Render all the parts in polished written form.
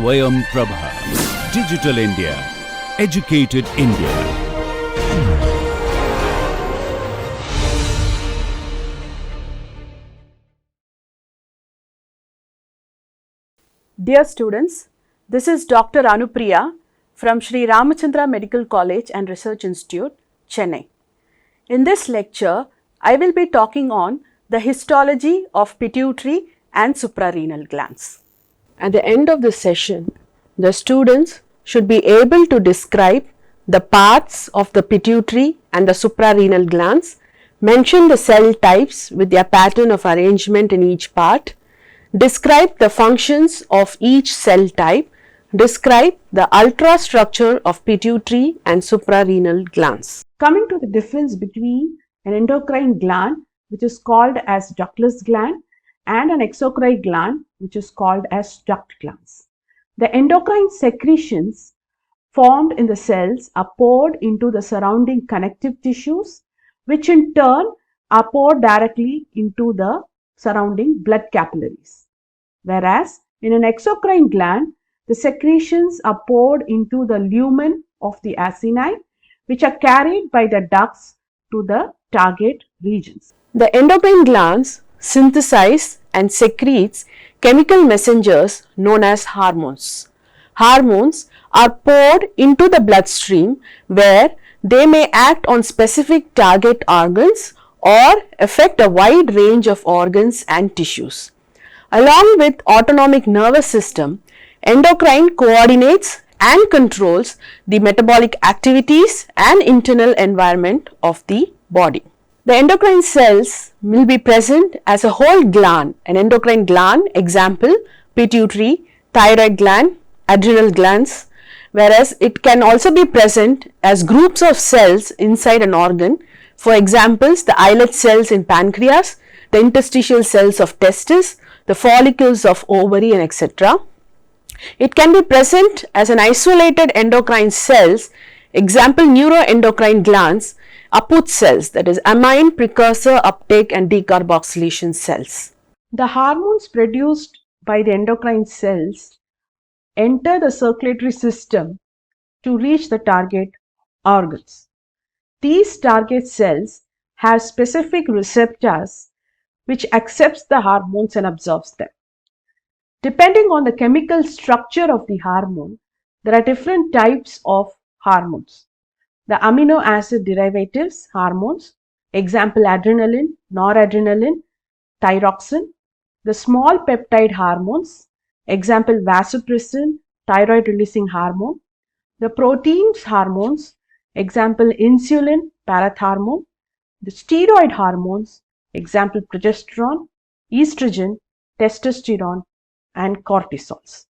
Swayam Prabha. Digital India. Educated India. Dear students, this is Dr. Anupriya from Sri Ramachandra Medical College and Research Institute, Chennai. In this lecture, I will be talking on the histology of pituitary and suprarenal glands. At the end of the session, the students should be able to describe the parts of the pituitary and the suprarenal glands, mention the cell types with their pattern of arrangement in each part, describe the functions of each cell type, describe the ultrastructure of pituitary and suprarenal glands. Coming to the difference between an endocrine gland, which is called as ductless gland, and an exocrine gland, which is called as duct glands. The endocrine secretions formed in the cells are poured into the surrounding connective tissues, which in turn are poured directly into the surrounding blood capillaries. Whereas in an exocrine gland, the secretions are poured into the lumen of the acini, which are carried by the ducts to the target regions. The endocrine glands synthesize and secretes chemical messengers known as hormones. Hormones are poured into the bloodstream where they may act on specific target organs or affect a wide range of organs and tissues. Along with autonomic nervous system, endocrine coordinates and controls the metabolic activities and internal environment of the body. The endocrine cells will be present as a whole gland. An endocrine gland, example, pituitary, thyroid gland, adrenal glands, whereas it can also be present as groups of cells inside an organ. For examples, the islet cells in pancreas, the interstitial cells of testis, the follicles of ovary, and etc. It can be present as an isolated endocrine cells, example neuroendocrine glands, Aput cells, that is amine precursor uptake and decarboxylation cells. The hormones produced by the endocrine cells enter the circulatory system to reach the target organs. These target cells have specific receptors which accepts the hormones and absorbs them. Depending on the chemical structure of the hormone, there are different types of hormones. The amino acid derivatives hormones, example adrenaline, noradrenaline, thyroxine. The small peptide hormones, example vasopressin, thyroid releasing hormone. The proteins hormones, example insulin, parathormone. The steroid hormones, example progesterone, estrogen, testosterone, and cortisols.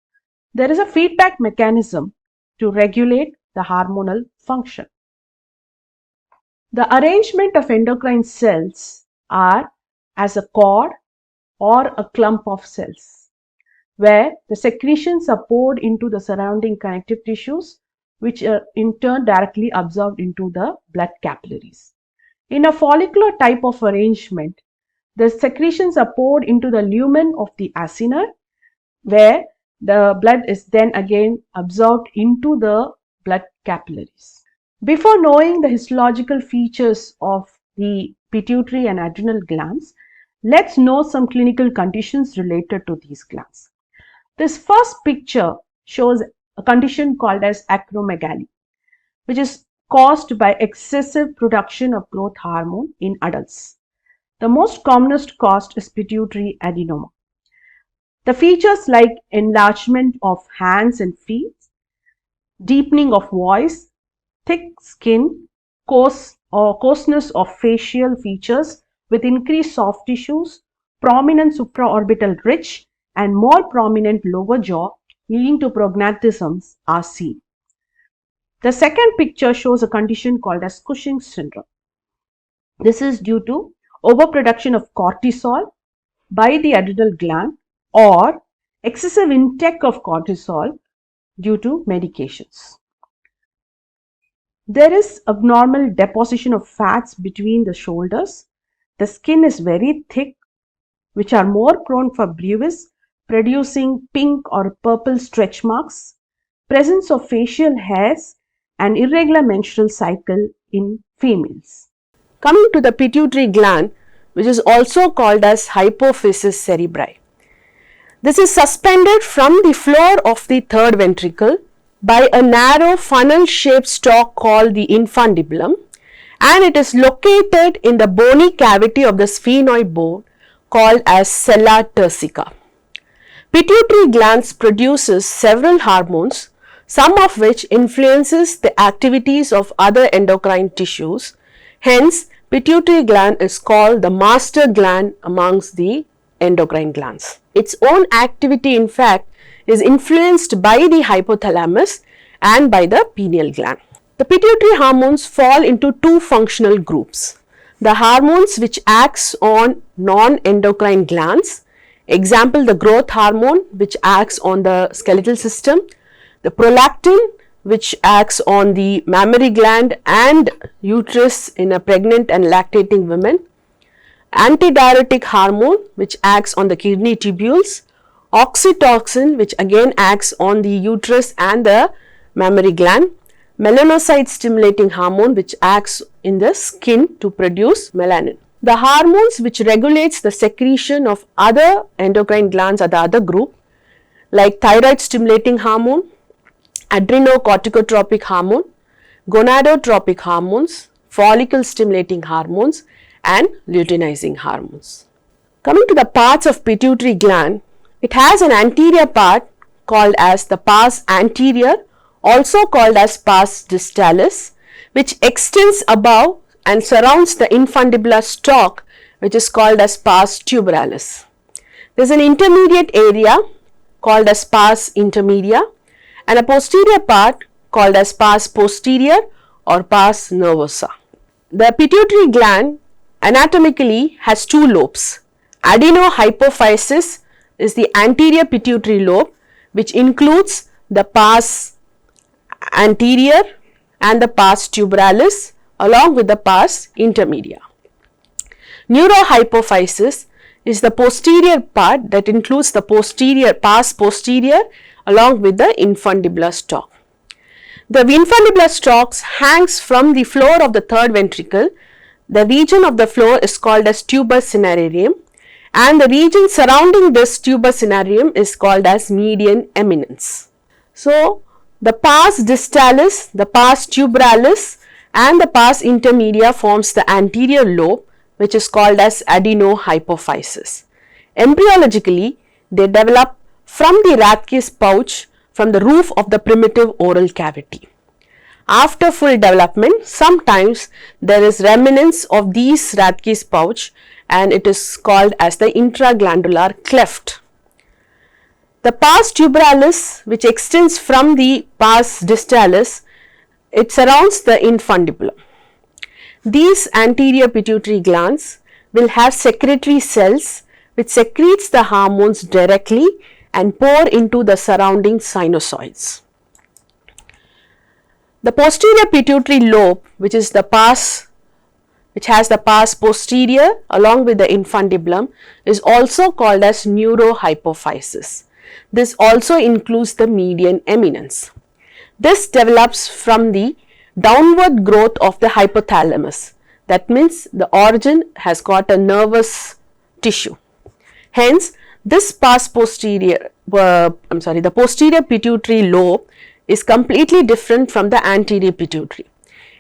There is a feedback mechanism to regulate the hormonal function. The arrangement of endocrine cells are as a cord or a clump of cells, where the secretions are poured into the surrounding connective tissues, which are in turn directly absorbed into the blood capillaries. In a follicular type of arrangement, the secretions are poured into the lumen of the acini, where the blood is then again absorbed into the blood capillaries. Before knowing the histological features of the pituitary and adrenal glands, let's know some clinical conditions related to these glands. This first picture shows a condition called as acromegaly, which is caused by excessive production of growth hormone in adults. The most commonest cause is pituitary adenoma. The features like enlargement of hands and feet, deepening of voice, thick skin, coarseness of facial features with increased soft tissues, prominent supraorbital ridge, and more prominent lower jaw leading to prognathisms are seen. The second picture shows a condition called as Cushing's syndrome. This is due to overproduction of cortisol by the adrenal gland or excessive intake of cortisol due to medications. There is abnormal deposition of fats between the shoulders. The skin is very thick, which are more prone for bruise producing pink or purple stretch marks, presence of facial hairs, and irregular menstrual cycle in females. Coming to the pituitary gland, which is also called as hypophysis cerebri. This is suspended from the floor of the third ventricle by a narrow funnel-shaped stalk called the infundibulum, and it is located in the bony cavity of the sphenoid bone called as sella turcica. Pituitary glands produces several hormones, some of which influences the activities of other endocrine tissues. Hence, pituitary gland is called the master gland amongst the endocrine glands. Its own activity, in fact, is influenced by the hypothalamus and by the pineal gland. The pituitary hormones fall into two functional groups. The hormones which acts on non-endocrine glands, example the growth hormone which acts on the skeletal system, the prolactin which acts on the mammary gland and uterus in a pregnant and lactating women, antidiuretic hormone which acts on the kidney tubules, oxytocin which again acts on the uterus and the mammary gland, melanocyte stimulating hormone which acts in the skin to produce melanin. The hormones which regulates the secretion of other endocrine glands are the other group, like thyroid stimulating hormone, adrenocorticotropic hormone, gonadotropic hormones, follicle stimulating hormones and luteinizing hormones. Coming to the parts of pituitary gland, it has an anterior part called as the pars anterior, also called as pars distalis, which extends above and surrounds the infundibular stalk, which is called as pars tuberalis. There is an intermediate area called as pars intermedia and a posterior part called as pars posterior or pars nervosa. The pituitary gland anatomically has two lobes. Adenohypophysis is the anterior pituitary lobe, which includes the pars anterior and the pars tuberalis along with the pars intermedia. Neurohypophysis is the posterior part that includes the posterior pars posterior along with the infundibular stalk. The infundibular stalk hangs from the floor of the third ventricle. The region of the floor is called as tuber cinerarium and the region surrounding this tuber cinerarium is called as median eminence. So, the pars distalis, the pars tuberalis and the pars intermedia forms the anterior lobe, which is called as adenohypophysis. Embryologically, they develop from the Rathke's pouch from the roof of the primitive oral cavity. After full development, sometimes there is remnants of these Rathke's pouch and it is called as the intraglandular cleft. The pars tuberalis, which extends from the pars distalis, it surrounds the infundibulum. These anterior pituitary glands will have secretory cells which secretes the hormones directly and pour into the surrounding sinusoids. The posterior pituitary lobe, which has the pars posterior along with the infundibulum, is also called as neurohypophysis. This also includes the median eminence. This develops from the downward growth of the hypothalamus. That means the origin has got a nervous tissue. Hence, this the posterior pituitary lobe is completely different from the anterior pituitary.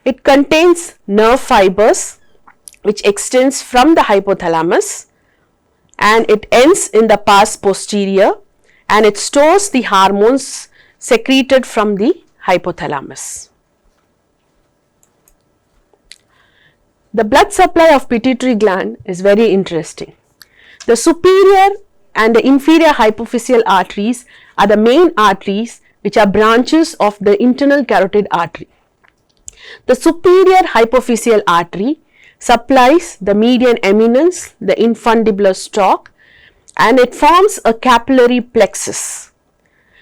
It contains nerve fibers which extends from the hypothalamus and it ends in the pars posterior and it stores the hormones secreted from the hypothalamus. The blood supply of pituitary gland is very interesting. The superior and the inferior hypophyseal arteries are the main arteries which are branches of the internal carotid artery. The superior hypophyseal artery supplies the median eminence, the infundibular stalk, and it forms a capillary plexus.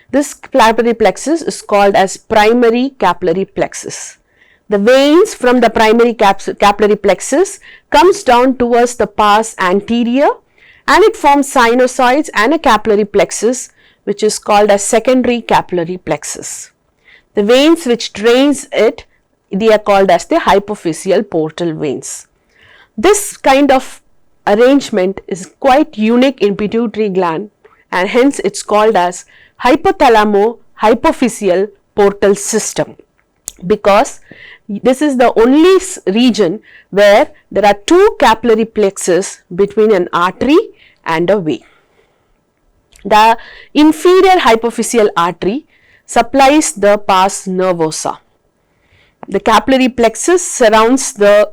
This capillary plexus is called as primary capillary plexus. The veins from the primary capillary plexus comes down towards the pars anterior and it forms sinusoids and a capillary plexus which is called as secondary capillary plexus. The veins which drains it, they are called as the hypophyseal portal veins. This kind of arrangement is quite unique in pituitary gland and hence it is called as hypothalamo-hypophyseal portal system, because this is the only region where there are two capillary plexus between an artery and a vein. The inferior hypophyseal artery supplies the pars nervosa. The capillary plexus surrounds the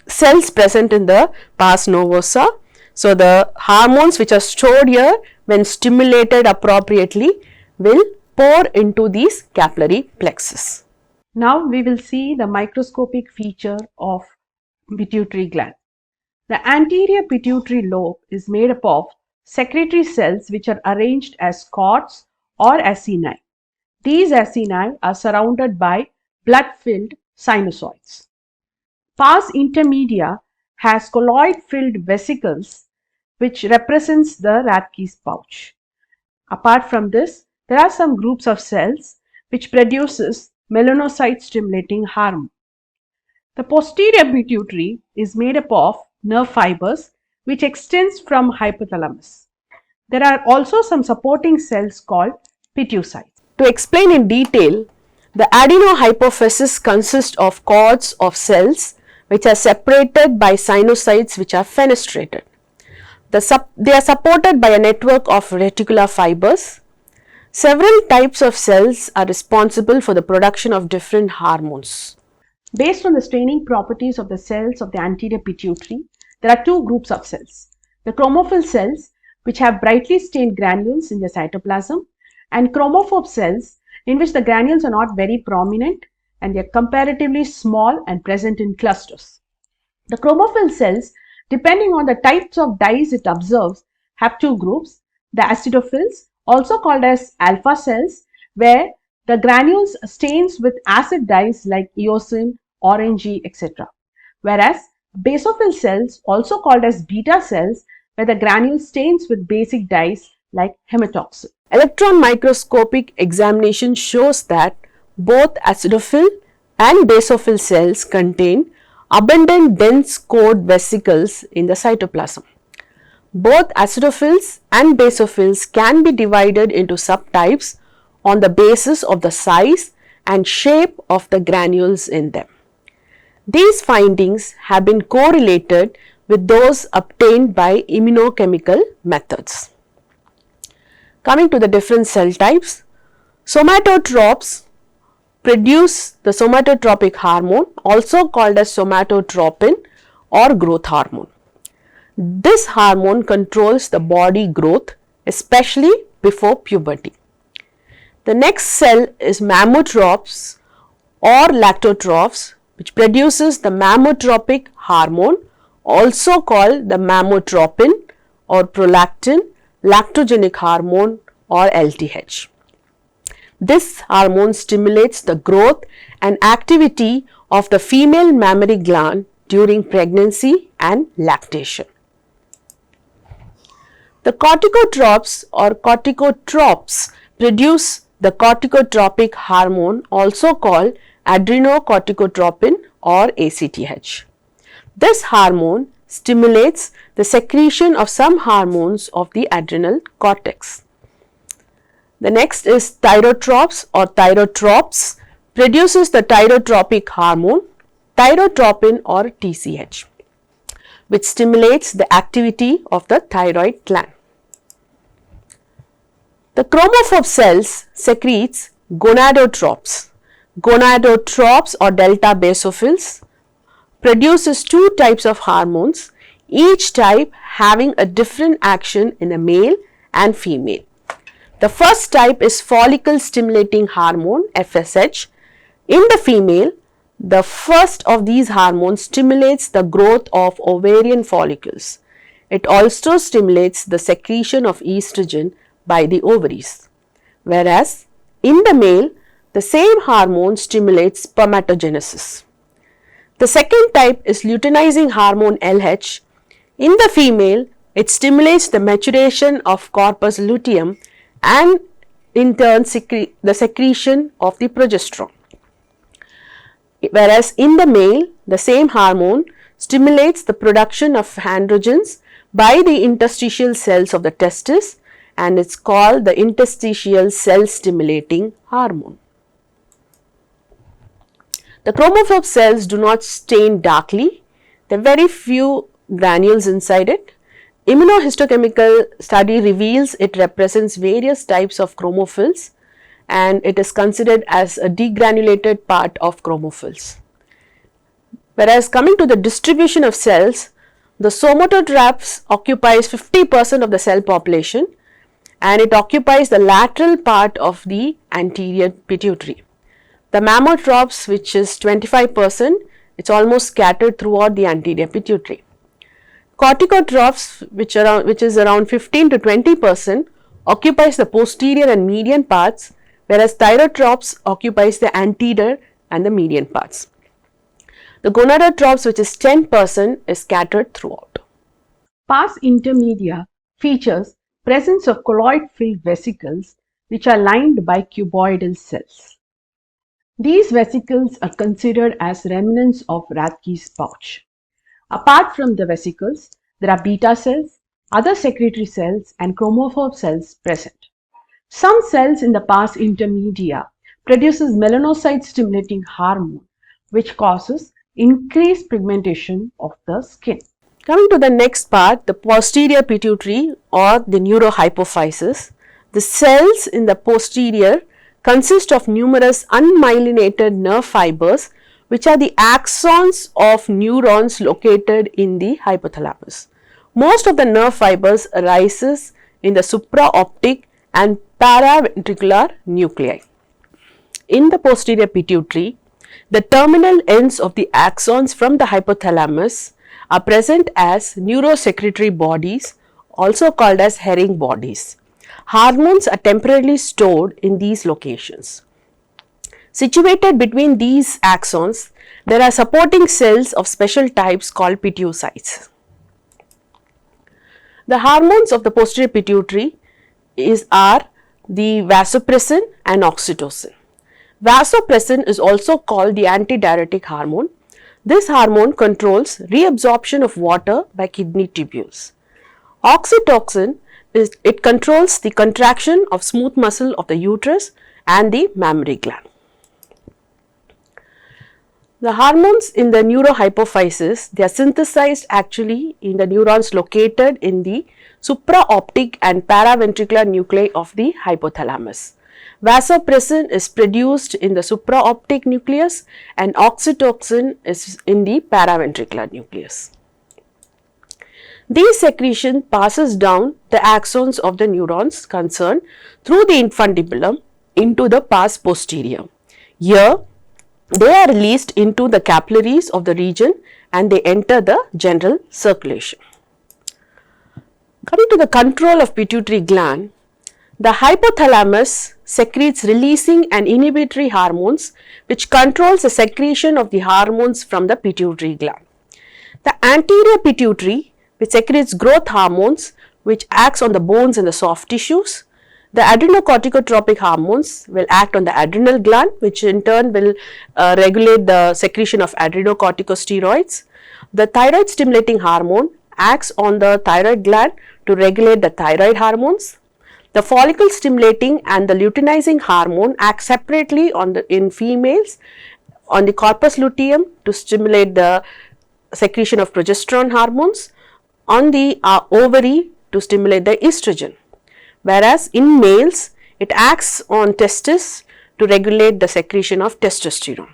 cells present in the pars nervosa. So, the hormones which are stored here, when stimulated appropriately, will pour into these capillary plexus. Now, we will see the microscopic feature of pituitary gland. The anterior pituitary lobe is made up of secretory cells which are arranged as cords or acini. These acini are surrounded by blood-filled sinusoids. Pars intermedia has colloid-filled vesicles which represents the Rathke's pouch. Apart from this, there are some groups of cells which produces melanocyte stimulating hormone. The posterior pituitary is made up of nerve fibers which extends from hypothalamus. There are also some supporting cells called pituocytes. To explain in detail, the adenohypophysis consists of cords of cells which are separated by sinusoids which are fenestrated. They are supported by a network of reticular fibers. Several types of cells are responsible for the production of different hormones. Based on the staining properties of the cells of the anterior pituitary, there are two groups of cells. The chromophil cells, which have brightly stained granules in the cytoplasm, and chromophobe cells, in which the granules are not very prominent and they are comparatively small and present in clusters. The chromophil cells, depending on the types of dyes it observes, have two groups: the acidophils, also called as alpha cells, where the granules stains with acid dyes like eosin, orangey, etc. Whereas basophil cells, also called as beta cells, where the granule stains with basic dyes like hematoxin. Electron microscopic examination shows that both acidophil and basophil cells contain abundant dense cord vesicles in the cytoplasm. Both acidophils and basophils can be divided into subtypes on the basis of the size and shape of the granules in them. These findings have been correlated with those obtained by immunochemical methods. Coming to the different cell types, somatotropes produce the somatotropic hormone, also called as somatotropin or growth hormone. This hormone controls the body growth, especially before puberty. The next cell is mammotropes or lactotrophs, which produces the mammotropic hormone, also called the mammotropin or prolactin lactogenic hormone or LTH. This hormone stimulates the growth and activity of the female mammary gland during pregnancy and lactation. The corticotropes or corticotropes produce the corticotropic hormone, also called adrenocorticotropin or ACTH. This hormone stimulates the secretion of some hormones of the adrenal cortex. The next is thyrotropes or thyrotropes produces the thyrotropic hormone, thyrotropin or TCH, which stimulates the activity of the thyroid gland. The chromophobe cells secretes gonadotropes. Gonadotropes or delta basophils produces two types of hormones, each type having a different action in a male and female. The first type is follicle stimulating hormone FSH. In the female, the first of these hormones stimulates the growth of ovarian follicles. It also stimulates the secretion of estrogen by the ovaries. Whereas in the male, the same hormone stimulates spermatogenesis. The second type is luteinizing hormone LH. In the female, It stimulates the maturation of corpus luteum and in turn the secretion of the progesterone. Whereas in the male, the same hormone stimulates the production of androgens by the interstitial cells of the testis, and it's called the interstitial cell stimulating hormone. The chromophobe cells do not stain darkly. There are very few granules inside it. Immunohistochemical study reveals it represents various types of chromophils, and it is considered as a degranulated part of chromophils. Whereas coming to the distribution of cells, the somatotrophs occupies 50% of the cell population, and it occupies the lateral part of the anterior pituitary. The mammotrophs, which is 25%, it's almost scattered throughout the anterior pituitary. Corticotrophs, which is around 15 to 20%, occupies the posterior and median parts, whereas thyrotrophs occupies the anterior and the median parts. The gonadotrophs, which is 10%, is scattered throughout. Pars intermedia features presence of colloid-filled vesicles which are lined by cuboidal cells. These vesicles are considered as remnants of Rathke's pouch. Apart from the vesicles, there are beta cells, other secretory cells and chromophobe cells present. Some cells in the pars intermedia produces melanocyte stimulating hormone, which causes increased pigmentation of the skin. Coming to the next part, the posterior pituitary or the neurohypophysis. The cells in the posterior consist of numerous unmyelinated nerve fibers, which are the axons of neurons located in the hypothalamus. Most of the nerve fibers arises in the supraoptic and paraventricular nuclei. In the posterior pituitary, the terminal ends of the axons from the hypothalamus are present as neurosecretory bodies, also called as herring bodies. Hormones are temporarily stored in these locations. Situated between these axons, there are supporting cells of special types called pituocytes. The hormones of the posterior pituitary are the vasopressin and oxytocin. Vasopressin is also called the antidiuretic hormone. This hormone controls reabsorption of water by kidney tubules. Oxytocin it controls the contraction of smooth muscle of the uterus and the mammary gland. The hormones in the neurohypophysis, they are synthesized actually in the neurons located in the supraoptic and paraventricular nuclei of the hypothalamus. Vasopressin is produced in the supraoptic nucleus and oxytocin is in the paraventricular nucleus. These secretion passes down the axons of the neurons concerned through the infundibulum into the pars posterior. Here, they are released into the capillaries of the region and they enter the general circulation. Coming to the control of pituitary gland, the hypothalamus secretes releasing and inhibitory hormones which controls the secretion of the hormones from the pituitary gland. The anterior pituitary, which secretes growth hormones which acts on the bones and the soft tissues. The adrenocorticotropic hormones will act on the adrenal gland, which in turn will regulate the secretion of adrenocorticosteroids. The thyroid stimulating hormone acts on the thyroid gland to regulate the thyroid hormones. The follicle stimulating and the luteinizing hormone act separately in females on the corpus luteum to stimulate the secretion of progesterone hormones, on the ovary to stimulate the estrogen, whereas in males it acts on testis to regulate the secretion of testosterone.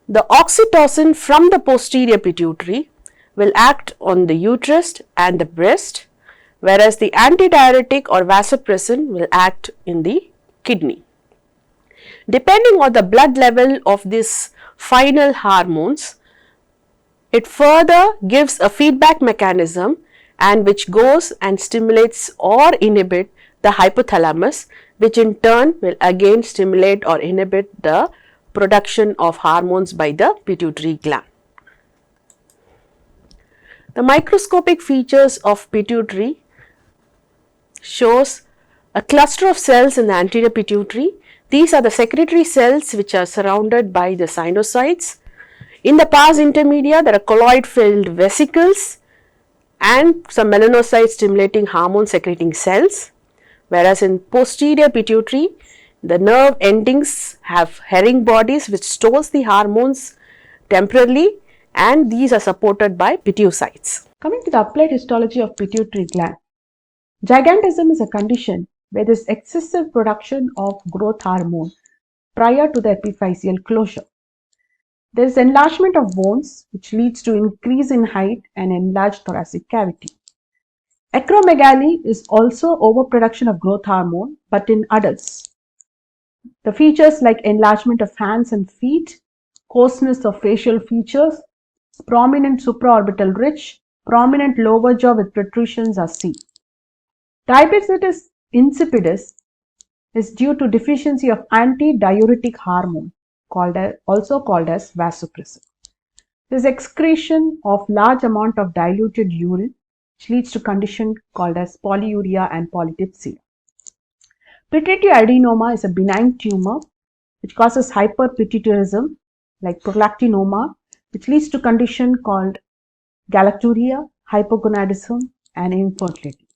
The oxytocin from the posterior pituitary will act on the uterus and the breast, whereas the antidiuretic or vasopressin will act in the kidney. Depending on the blood level of these final hormones, it further gives a feedback mechanism and which goes and stimulates or inhibit the hypothalamus, which in turn will again stimulate or inhibit the production of hormones by the pituitary gland. The microscopic features of pituitary shows a cluster of cells in the anterior pituitary. These are the secretory cells which are surrounded by the sinusoids. In the pars intermedia, there are colloid-filled vesicles and some melanocyte stimulating hormone secreting cells, whereas in posterior pituitary, the nerve endings have herring bodies which stores the hormones temporarily, and these are supported by pituocytes. Coming to the applied histology of pituitary gland, gigantism is a condition where there is excessive production of growth hormone prior to the epiphyseal closure. There is enlargement of bones which leads to increase in height and enlarged thoracic cavity. Acromegaly is also overproduction of growth hormone, but in adults. The features like enlargement of hands and feet, coarseness of facial features, prominent supraorbital ridge, prominent lower jaw with protrusions are seen. Diabetes insipidus is due to deficiency of antidiuretic hormone, also called as vasopressin. There is excretion of large amount of diluted urine, which leads to condition called as polyuria and polydipsia. Pituitary adenoma is a benign tumor which causes hyperpituitarism like prolactinoma, which leads to condition called galacturia, hypogonadism and infertility.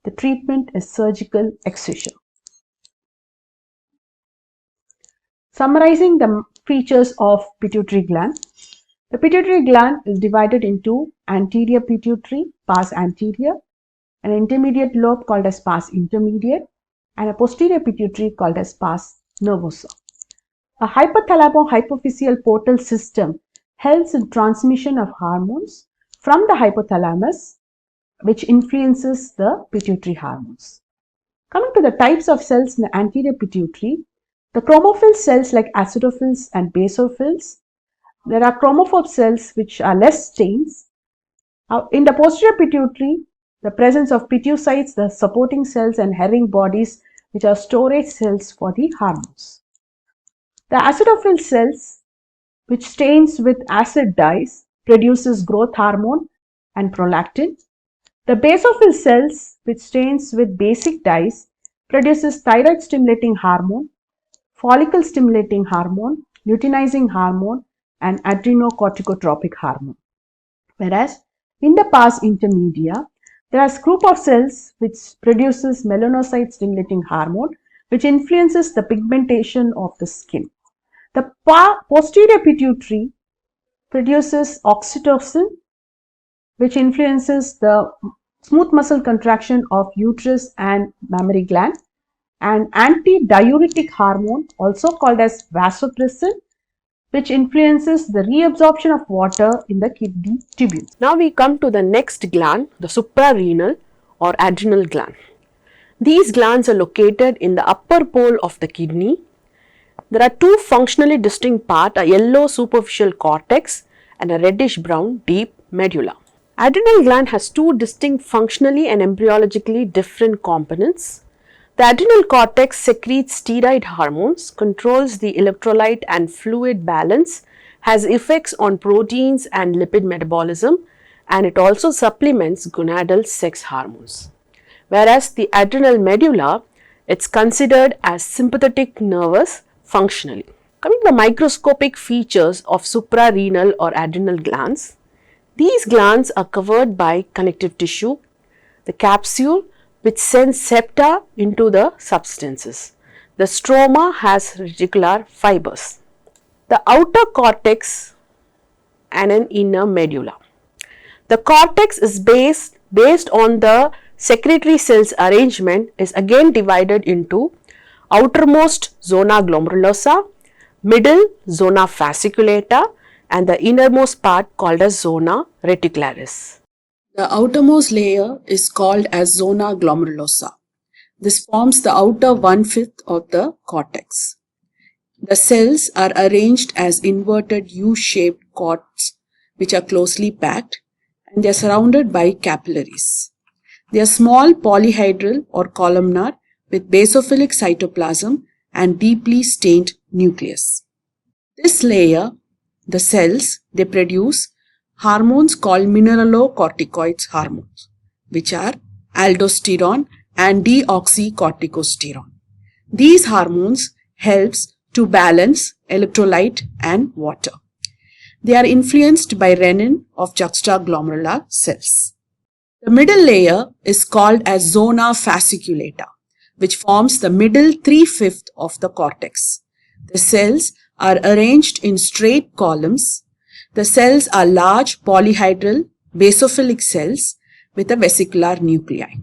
The treatment is surgical excision. Summarizing the features of pituitary gland, the pituitary gland is divided into anterior pituitary, pars anterior, an intermediate lobe called as pars intermediate, and a posterior pituitary called as pars nervosa. A hypothalamo-hypophyseal portal system helps in transmission of hormones from the hypothalamus, which influences the pituitary hormones. Coming to the types of cells in the anterior pituitary, the chromophil cells like acidophils and basophils. There are chromophobe cells which are less stains. In the posterior pituitary, the presence of pituocytes, the supporting cells and herring bodies which are storage cells for the hormones. The acidophil cells which stains with acid dyes produces growth hormone and prolactin. The basophil cells which stains with basic dyes produces thyroid stimulating hormone, follicle stimulating hormone, luteinizing hormone and adrenocorticotropic hormone. Whereas in the pars intermedia, there is a group of cells which produces melanocyte stimulating hormone which influences the pigmentation of the skin. The posterior pituitary produces oxytocin which influences the smooth muscle contraction of uterus and mammary gland, and antidiuretic hormone, also called as vasopressin, which influences the reabsorption of water in the kidney tubules. Now we come to the next gland, the suprarenal or adrenal gland. These glands are located in the upper pole of the kidney. There are two functionally distinct parts, a yellow superficial cortex and a reddish brown deep medulla. Adrenal gland has two distinct functionally and embryologically different components. The adrenal cortex secretes steroid hormones, controls the electrolyte and fluid balance, has effects on proteins and lipid metabolism, and it also supplements gonadal sex hormones. Whereas the adrenal medulla, it's considered as sympathetic nervous functionally. Coming to the microscopic features of suprarenal or adrenal glands, these glands are covered by connective tissue, the capsule which sends septa into the substances. The stroma has reticular fibers. The outer cortex and an inner medulla. The cortex is based on the secretory cells arrangement is again divided into outermost zona glomerulosa, middle zona fasciculata and the innermost part called as zona reticularis. The outermost layer is called as zona glomerulosa. This forms the outer 1/5 of the cortex. The cells are arranged as inverted U-shaped cords which are closely packed, and they are surrounded by capillaries. They are small polyhedral or columnar with basophilic cytoplasm and deeply stained nucleus. This layer, the cells, they produce hormones called mineralocorticoid hormones, which are aldosterone and deoxycorticosterone. These hormones helps to balance electrolyte and water. They are influenced by renin of juxtaglomerular cells. The middle layer is called as zona fasciculata, which forms the middle 3/5 of the cortex. The cells are arranged in straight columns. The cells are large polyhedral basophilic cells with a vesicular nuclei.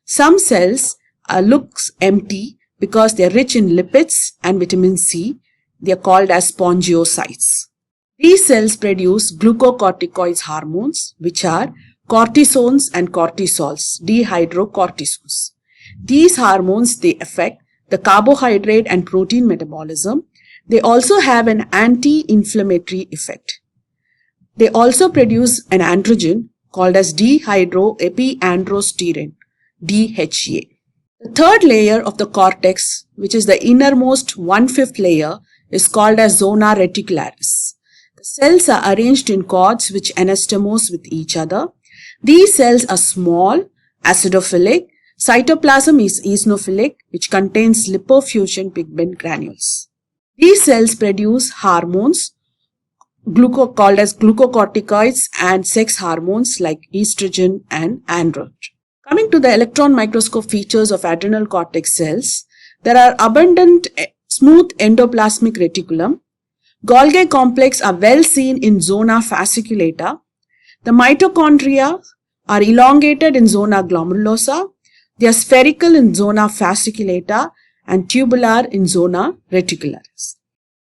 Some cells looks empty because they are rich in lipids and vitamin C. They are called as spongiocytes. These cells produce glucocorticoid hormones, which are cortisones and cortisols, dehydrocortisones. These hormones, they affect the carbohydrate and protein metabolism. They also have an anti-inflammatory effect. They also produce an androgen called as dehydroepiandrosterone, DHA. The third layer of the cortex, which is the innermost 1/5 layer, is called as zona reticularis. The cells are arranged in cords which anastomose with each other. These cells are small, acidophilic. Cytoplasm is eosinophilic, which contains lipofuscin pigment granules. These cells produce hormones called as glucocorticoids and sex hormones like estrogen and androgen. Coming to the electron microscope features of adrenal cortex cells, there are abundant smooth endoplasmic reticulum. Golgi complex are well seen in zona fasciculata. The mitochondria are elongated in zona glomerulosa. They are spherical in zona fasciculata and tubular in zona reticularis.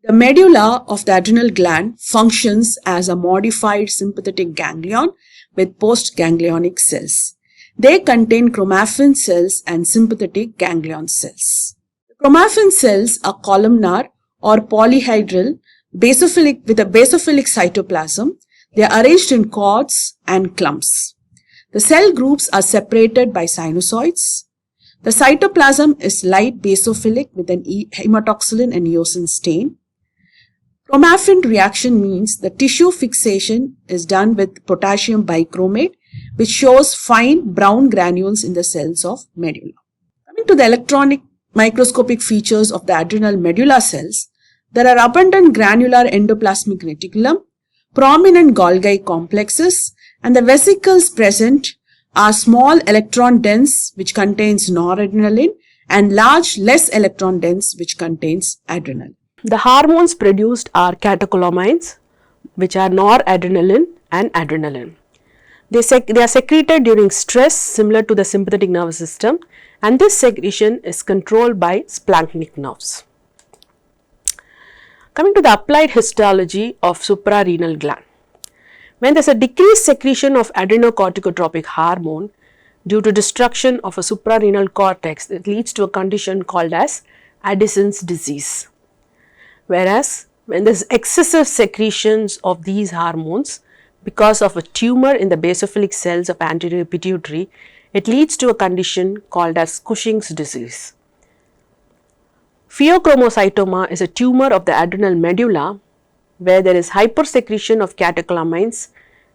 The medulla of the adrenal gland functions as a modified sympathetic ganglion with postganglionic cells. They contain chromaffin cells and sympathetic ganglion cells. The chromaffin cells are columnar or polyhedral basophilic with a basophilic cytoplasm. They are arranged in cords and clumps. The cell groups are separated by sinusoids. The cytoplasm is light basophilic with an hematoxylin and eosin stain. Chromaffin reaction means the tissue fixation is done with potassium bichromate, which shows fine brown granules in the cells of medulla. Coming to the electronic microscopic features of the adrenal medulla cells, there are abundant granular endoplasmic reticulum, prominent Golgi complexes, and the vesicles present are small electron dense, which contains noradrenaline, and large less electron dense, which contains adrenaline. The hormones produced are catecholamines, which are noradrenaline and adrenaline. They are secreted during stress, similar to the sympathetic nervous system, and this secretion is controlled by splanchnic nerves. Coming to the applied histology of suprarenal gland. When there is a decreased secretion of adrenocorticotropic hormone due to destruction of a suprarenal cortex, it leads to a condition called as Addison's disease. Whereas when there is excessive secretions of these hormones because of a tumor in the basophilic cells of anterior pituitary, it leads to a condition called as Cushing's disease. Pheochromocytoma is a tumor of the adrenal medulla where there is hypersecretion of catecholamines,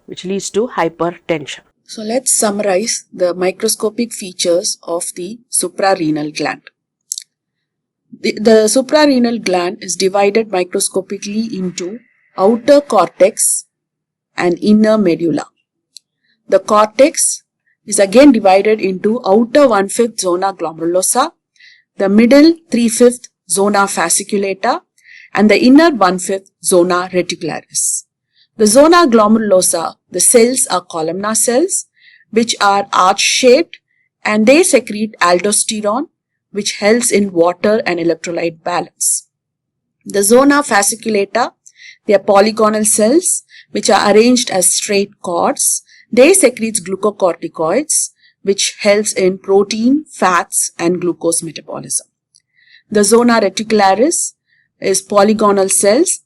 which leads to hypertension. So let's summarize the microscopic features of the suprarenal gland. The suprarenal gland is divided microscopically into outer cortex and inner medulla. The cortex is again divided into outer 1/5 zona glomerulosa, the middle 3/5 zona fasciculata, and the inner 1/5 zona reticularis. The zona glomerulosa, the cells are columnar cells which are arch-shaped, and they secrete aldosterone, which helps in water and electrolyte balance. The zona fasciculata, they are polygonal cells which are arranged as straight cords. They secrete glucocorticoids, which helps in protein, fats, and glucose metabolism. The zona reticularis is polygonal cells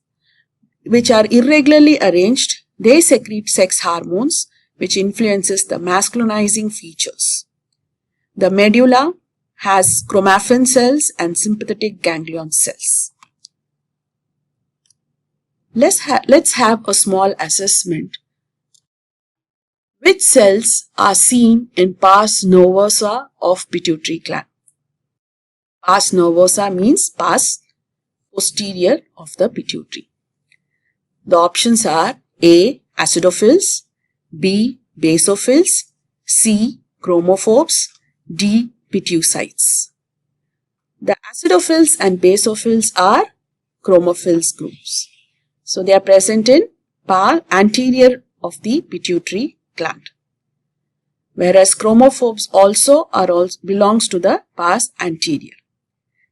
which are irregularly arranged. They secrete sex hormones, which influences the masculinizing features. The medulla has chromaffin cells and sympathetic ganglion cells. Let's have a small assessment Which cells are seen in pars nervosa of pituitary gland? Pars nervosa means pars posterior of the pituitary. The options are A. Acidophils, B. Basophils, C. Chromophobes, D. Pituocytes. The acidophils and basophils are chromophils groups. So they are present in pars anterior of the pituitary gland. Whereas chromophobes also belongs to the pars anterior.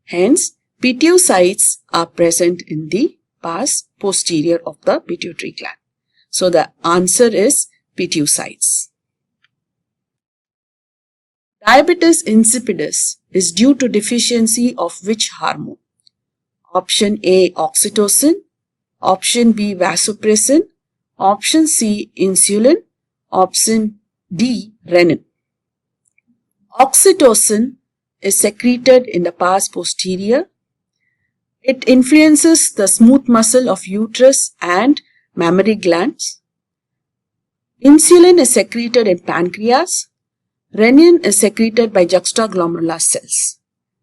Hence, pituocytes are present in the pars posterior of the pituitary gland. So the answer is pituocytes. Diabetes insipidus is due to deficiency of which hormone? Option A. Oxytocin, option B. Vasopressin, option C. Insulin, option D. Renin. Oxytocin is secreted in the pars posterior. It influences the smooth muscle of uterus and mammary glands. Insulin is secreted in pancreas. Renin is secreted by juxtaglomerular cells.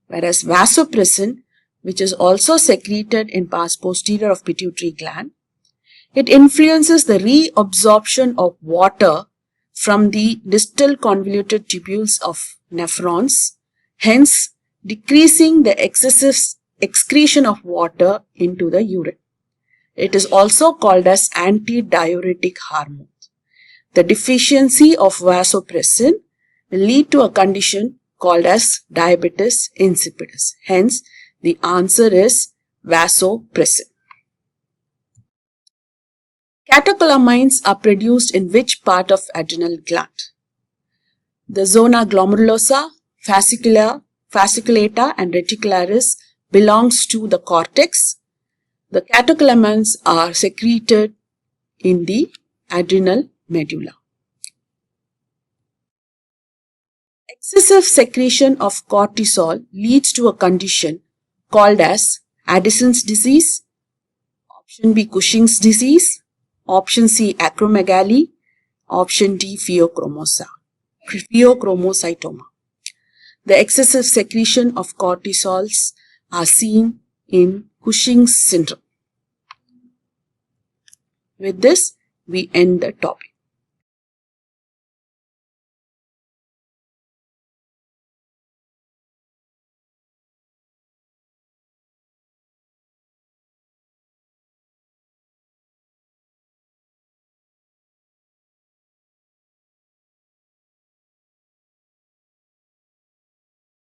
Whereas vasopressin, which is also secreted in pars posterior of pituitary gland, it influences the reabsorption of water from the distal convoluted tubules of nephrons, hence decreasing the excessive excretion of water into the urine. It is also called as antidiuretic hormone. The deficiency of vasopressin will lead to a condition called as diabetes insipidus. Hence, the answer is vasopressin. Catecholamines are produced in which part of adrenal gland? The zona glomerulosa, fasciculata and reticularis belongs to the cortex. The catecholamines are secreted in the adrenal medulla. Excessive secretion of cortisol leads to a condition called as Addison's disease, option B. Cushing's disease, option C. acromegaly, option D. pheochromocytoma. The excessive secretion of cortisols are seen in Cushing's syndrome. With this, we end the topic.